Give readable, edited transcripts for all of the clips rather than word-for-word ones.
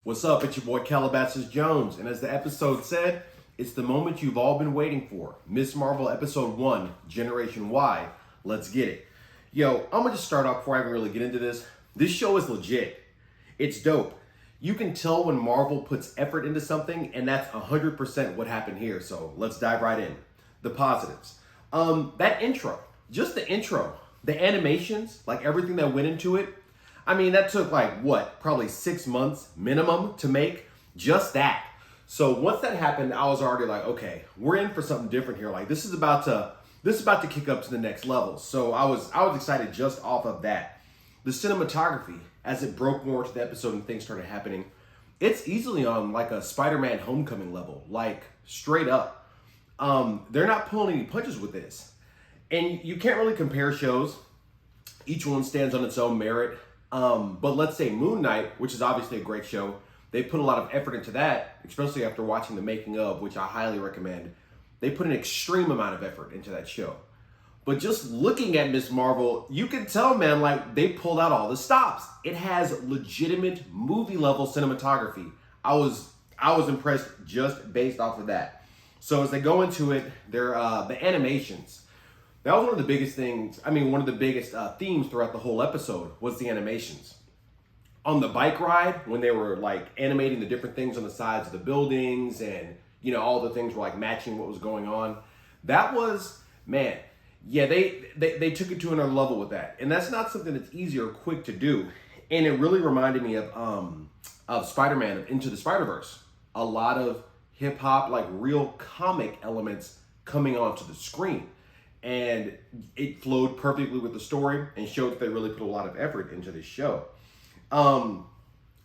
What's up? It's your boy Calabasas Jones, and as the episode said, it's the moment you've all been waiting for. Miss Marvel Episode 1, Generation Y. Let's get it. Yo, I'm gonna just start off before I even really get into this. This show is legit. It's dope. You can tell when Marvel puts effort into something, and that's 100% what happened here. So let's dive right in. The positives. That intro, just the intro, the animations, like everything that went into it. I mean, that took like what, probably 6 months minimum to make, just that. So once that happened, I was already like, okay, we're in for something different here. Like this is about to kick up to the next level. So I was excited just off of that. The cinematography, as it broke more to the episode and things started happening, it's easily on like a Spider-Man Homecoming level, like straight up. They're not pulling any punches with this. And you can't really compare shows. Each one stands on its own merit. But let's say Moon Knight, which is obviously a great show, they put a lot of effort into that, especially after watching the making of, which I highly recommend. They put an extreme amount of effort into that show. But just looking at Miss Marvel, you can tell, man, like they pulled out all the stops. It has legitimate movie level cinematography. I was impressed just based off of that. So as they go into it, they're the animations. That was one of the biggest things. I mean, one of the biggest themes throughout the whole episode was the animations. On the bike ride, when they were like animating the different things on the sides of the buildings and, you know, all the things were like matching what was going on. That was, man, yeah, they took it to another level with that. And that's not something that's easy or quick to do. And it really reminded me of Spider-Man, of Into the Spider-Verse. A lot of hip hop, like real comic elements coming onto the screen. And it flowed perfectly with the story and showed that they really put a lot of effort into this show.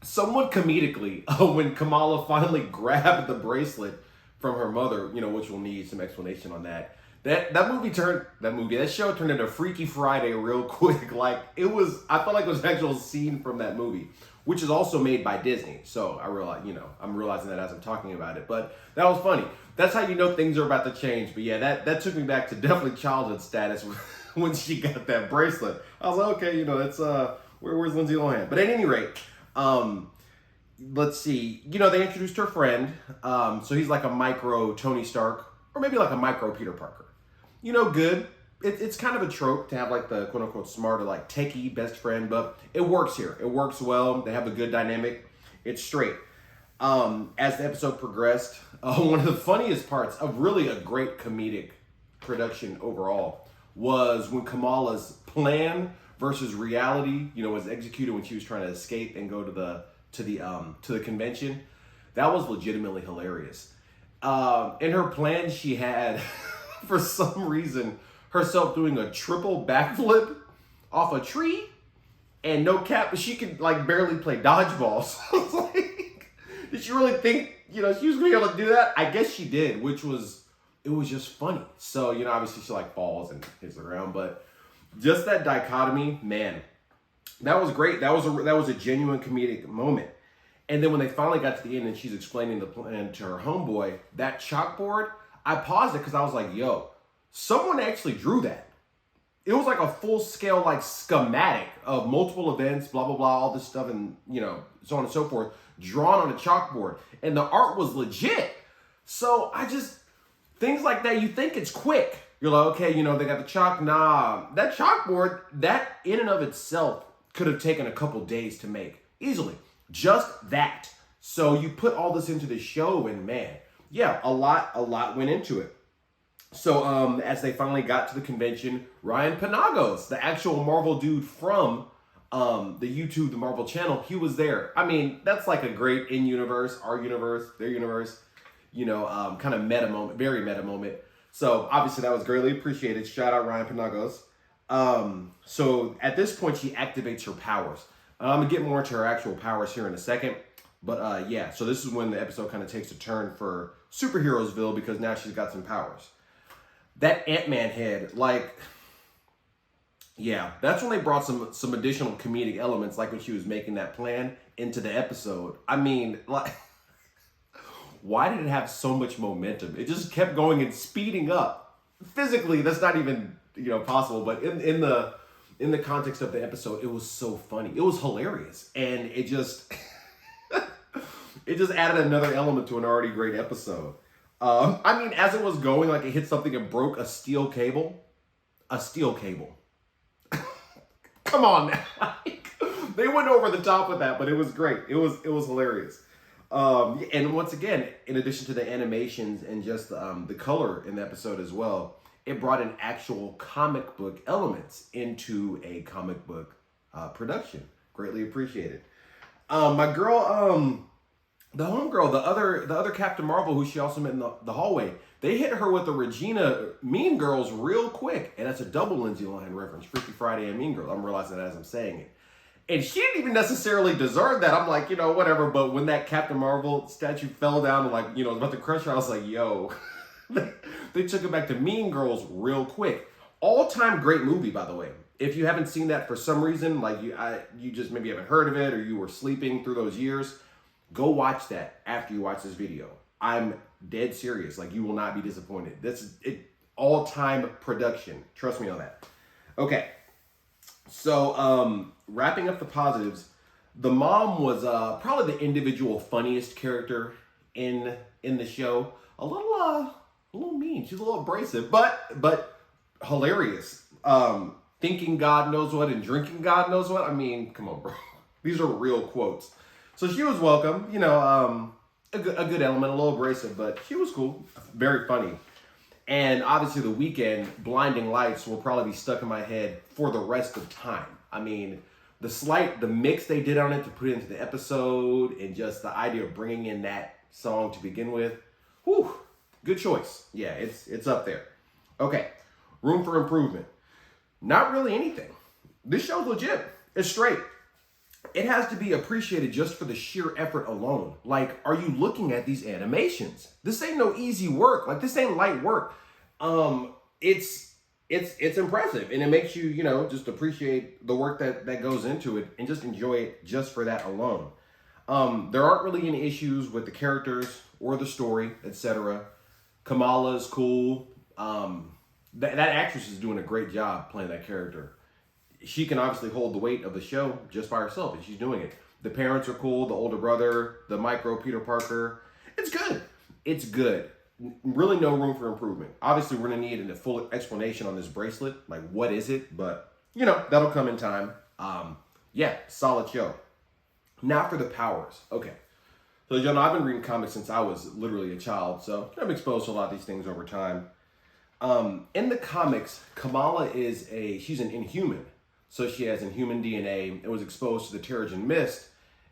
Somewhat comedically, when Kamala finally grabbed the bracelet from her mother, you know, which we'll need some explanation on that. That show turned into Freaky Friday real quick. Like I felt like it was an actual scene from that movie, which is also made by Disney. So I realize, you know, I'm realizing that as I'm talking about it, but that was funny. That's how you know things are about to change. But yeah, that took me back to definitely childhood status when she got that bracelet. I was like, okay, you know, that's where's Lindsay Lohan? But at any rate, let's see. You know, they introduced her friend. So he's like a micro Tony Stark, or maybe like a micro Peter Parker. You know, good. It's kind of a trope to have like the quote unquote smart or like techie best friend, but it works here. It works well. They have a good dynamic. It's straight. As the episode progressed, one of the funniest parts of really a great comedic production overall was when Kamala's plan versus reality, you know, was executed when she was trying to escape and go to the convention. That was legitimately hilarious. In her plan, she had, for some reason, herself doing a triple backflip off a tree and no cap, but she could like barely play dodgeball. So I was like, did she really think, you know, she was gonna be able to do that? I guess she did, it was just funny. So, you know, obviously she like falls and hits the ground, but just that dichotomy, man, that was great. That was a genuine comedic moment. And then when they finally got to the end and she's explaining the plan to her homeboy, that chalkboard, I paused it because I was like, yo, someone actually drew that. It was like a full scale, like schematic of multiple events, blah, blah, blah, all this stuff and, you know, so on and so forth, drawn on a chalkboard. And the art was legit. So things like that, you think it's quick. You're like, okay, you know, they got the chalk. Nah, that chalkboard, that in and of itself could have taken a couple days to make easily. Just that. So you put all this into the show and man, yeah, a lot went into it. So as they finally got to the convention, Ryan Penagos, the actual Marvel dude from the YouTube, the Marvel channel, he was there. I mean, that's like a great in-universe, our universe, their universe, you know, kind of meta moment, very meta moment. So obviously that was greatly appreciated. Shout out Ryan Penagos. So at this point, she activates her powers. I'm gonna get more into her actual powers here in a second. But yeah, so this is when the episode kind of takes a turn for Superheroesville because now she's got some powers. That Ant-Man head, like, yeah, that's when they brought some additional comedic elements, like when she was making that plan into the episode. I mean, like, why did it have so much momentum? It just kept going and speeding up. Physically, that's not even, you know, possible, but in the context of the episode, it was so funny. It was hilarious. And it just It just added another element to an already great episode. I mean, as it was going, like it hit something and broke a steel cable. A steel cable. Come on now. Like, they went over the top with that, but it was great. It was hilarious. And once again, in addition to the animations and just the color in the episode as well, it brought in actual comic book elements into a comic book production. Greatly appreciated. My girl, the homegirl, the other Captain Marvel, who she also met in the hallway, they hit her with the Regina Mean Girls real quick. And that's a double Lindsay Lohan reference, Freaky Friday and Mean Girls. I'm realizing that as I'm saying it. And she didn't even necessarily deserve that. I'm like, whatever. But when that Captain Marvel statue fell down and like, was about to crush her, I was like, yo. They took it back to Mean Girls real quick. All-time great movie, by the way. If you haven't seen that for some reason, like you just maybe haven't heard of it or you were sleeping through those years, go watch that after you watch this video. I'm dead serious. Like, you will not be disappointed. That's it. All-time production. Trust me on that. Okay. So, wrapping up the positives, the mom was probably the individual funniest character in the show. A little mean. She's a little abrasive, but hilarious. Thinking God knows what and drinking God knows what. I mean, come on, bro. These are real quotes. So she was welcome. A good element, a little abrasive, but she was cool. Very funny. And obviously the weekend, Blinding Lights will probably be stuck in my head for the rest of time. I mean, the mix they did on it to put into the episode and just the idea of bringing in that song to begin with. Whew, good choice. Yeah, it's up there. Okay, room for improvement. Not really anything. This show's legit. It's straight. It has to be appreciated just for the sheer effort alone. Like, are you looking at these animations? This ain't no easy work. Like, this ain't light work. It's impressive, and it makes you, just appreciate the work that goes into it and just enjoy it just for that alone. There aren't really any issues with the characters or the story, etc. Kamala is cool. That actress is doing a great job playing that character. She can obviously hold the weight of the show just by herself, and she's doing it. The parents are cool, the older brother, the micro Peter Parker. It's good. It's good. Really no room for improvement. Obviously, we're going to need a full explanation on this bracelet. Like, what is it? But, that'll come in time. Yeah, solid show. Now for the powers. Okay. So, as y'all know, I've been reading comics since I was literally a child, so I'm exposed to a lot of these things over time. In the comics, Kamala she's an Inhuman. So she has Inhuman DNA and was exposed to the Terrigen Mist,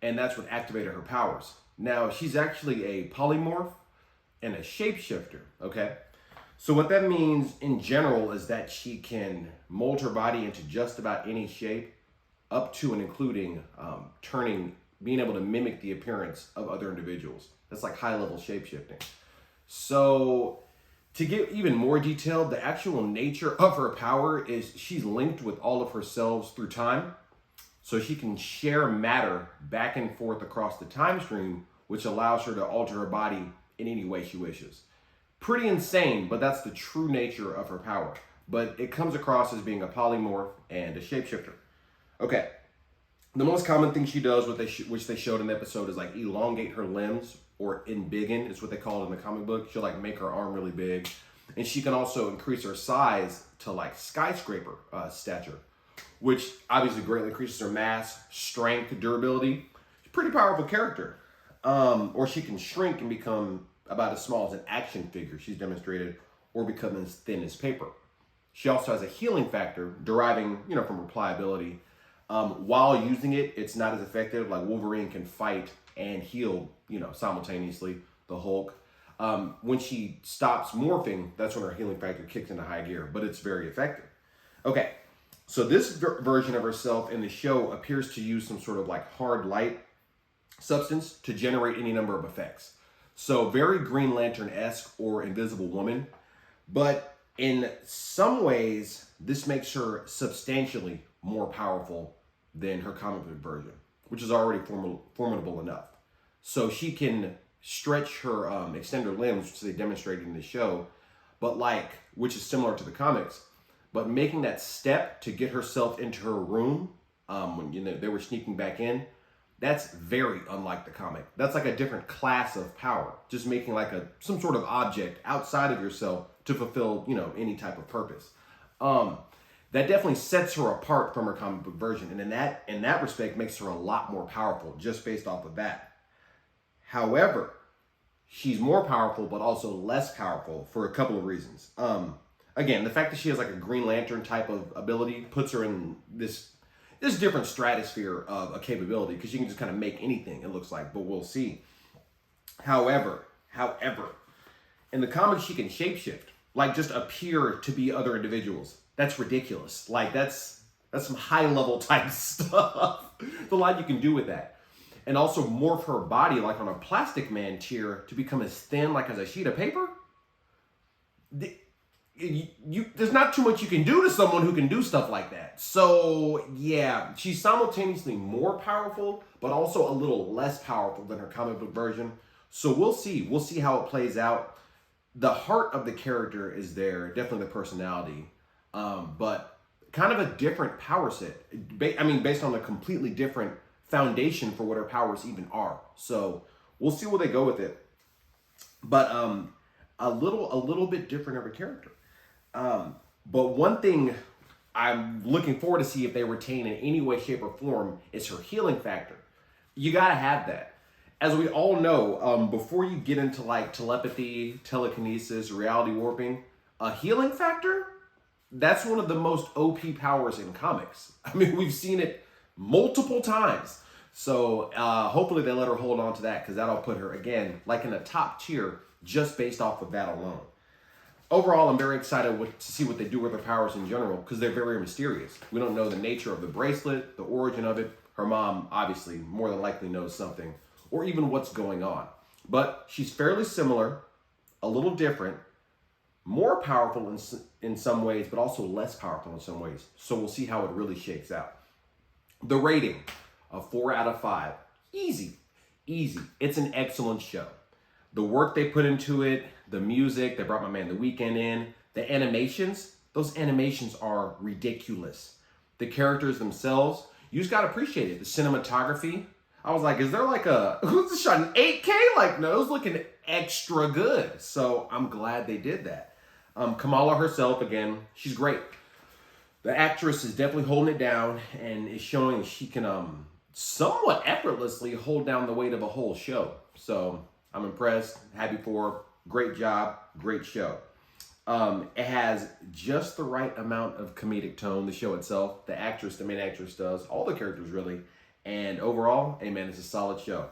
and that's what activated her powers. Now, she's actually a polymorph and a shapeshifter, okay? So what that means in general is that she can mold her body into just about any shape, up to and including being able to mimic the appearance of other individuals. That's like high-level shapeshifting. So to get even more detailed, the actual nature of her power is she's linked with all of her selves through time. So she can share matter back and forth across the time stream, which allows her to alter her body in any way she wishes. Pretty insane, but that's the true nature of her power. But it comes across as being a polymorph and a shapeshifter. Okay, the most common thing she does, which they showed in the episode, is like elongate her limbs, or embiggen is what they call it in the comic book. She'll like make her arm really big. And she can also increase her size to like skyscraper stature, which obviously greatly increases her mass, strength, durability. She's a pretty powerful character. Or she can shrink and become about as small as an action figure, she's demonstrated, or become as thin as paper. She also has a healing factor deriving, from her pliability. While using it, it's not as effective. Like Wolverine can fight and heal, simultaneously, the Hulk. When she stops morphing, that's when her healing factor kicks into high gear, but it's very effective. Okay, so this version of herself in the show appears to use some sort of like hard light substance to generate any number of effects. So very Green Lantern-esque or Invisible Woman, but in some ways, this makes her substantially more powerful than her comic book version, which is already formidable enough. So she can stretch her, extend her limbs, which they demonstrated in the show, but which is similar to the comics, but making that step to get herself into her room, when they were sneaking back in, That's very unlike the comic. That's like a different class of power, just making like some sort of object outside of yourself to fulfill, you know, any type of purpose. That definitely sets her apart from her comic book version, and in that respect makes her a lot more powerful just based off of that. However, she's more powerful, but also less powerful for a couple of reasons. Again, the fact that she has like a Green Lantern type of ability puts her in this different stratosphere of a capability, because she can just kind of make anything, it looks like, but we'll see. However, in the comics, she can shapeshift, like just appear to be other individuals. That's ridiculous. Like that's some high level type stuff. The lot you can do with that. And also morph her body like on a Plastic Man tier to become as thin like as a sheet of paper. There's not too much you can do to someone who can do stuff like that. So yeah, she's simultaneously more powerful, but also a little less powerful than her comic book version. So we'll see. We'll see how it plays out. The heart of the character is there, definitely the personality, but kind of a different power set. Based on a completely different foundation for what her powers even are. So we'll see where they go with it. But a little bit different of a character. But one thing I'm looking forward to see if they retain in any way, shape, or form is her healing factor. You gotta have that. As we all know, before you get into like telepathy, telekinesis, reality warping, a healing factor, that's one of the most OP powers in comics. I mean, we've seen it multiple times. So hopefully they let her hold on to that, because that'll put her, again, like in a top tier just based off of that alone. Overall, I'm very excited to see what they do with her powers in general, because they're very mysterious. We don't know the nature of the bracelet, the origin of it. Her mom, obviously, more than likely knows something, or even what's going on. But she's fairly similar, a little different, more powerful in some ways, but also less powerful in some ways. So we'll see how it really shakes out. The rating, a 4 out of 5. Easy. It's an excellent show. The work they put into it, the music, they brought my man The Weeknd in, the animations, those animations are ridiculous. The characters themselves, you just gotta appreciate it. The cinematography, I was like, is there like who's this shot in 8K? Like, no, it was looking extra good. So I'm glad they did that. Kamala herself, again, she's great. The actress is definitely holding it down and is showing she can somewhat effortlessly hold down the weight of a whole show. So I'm impressed, happy for her. Great job, great show. It has just the right amount of comedic tone, the show itself. The main actress does, all the characters really. And overall, hey man, it's a solid show.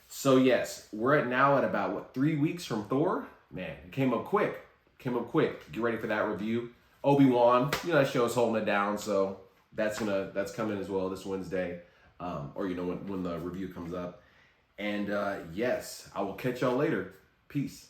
So yes, we're now at about, 3 weeks from Thor? Man, it came up quick. Get ready for that review. Obi-Wan, that show's holding it down, so that's coming as well this Wednesday. Or when the review comes up. And yes, I will catch y'all later. Peace.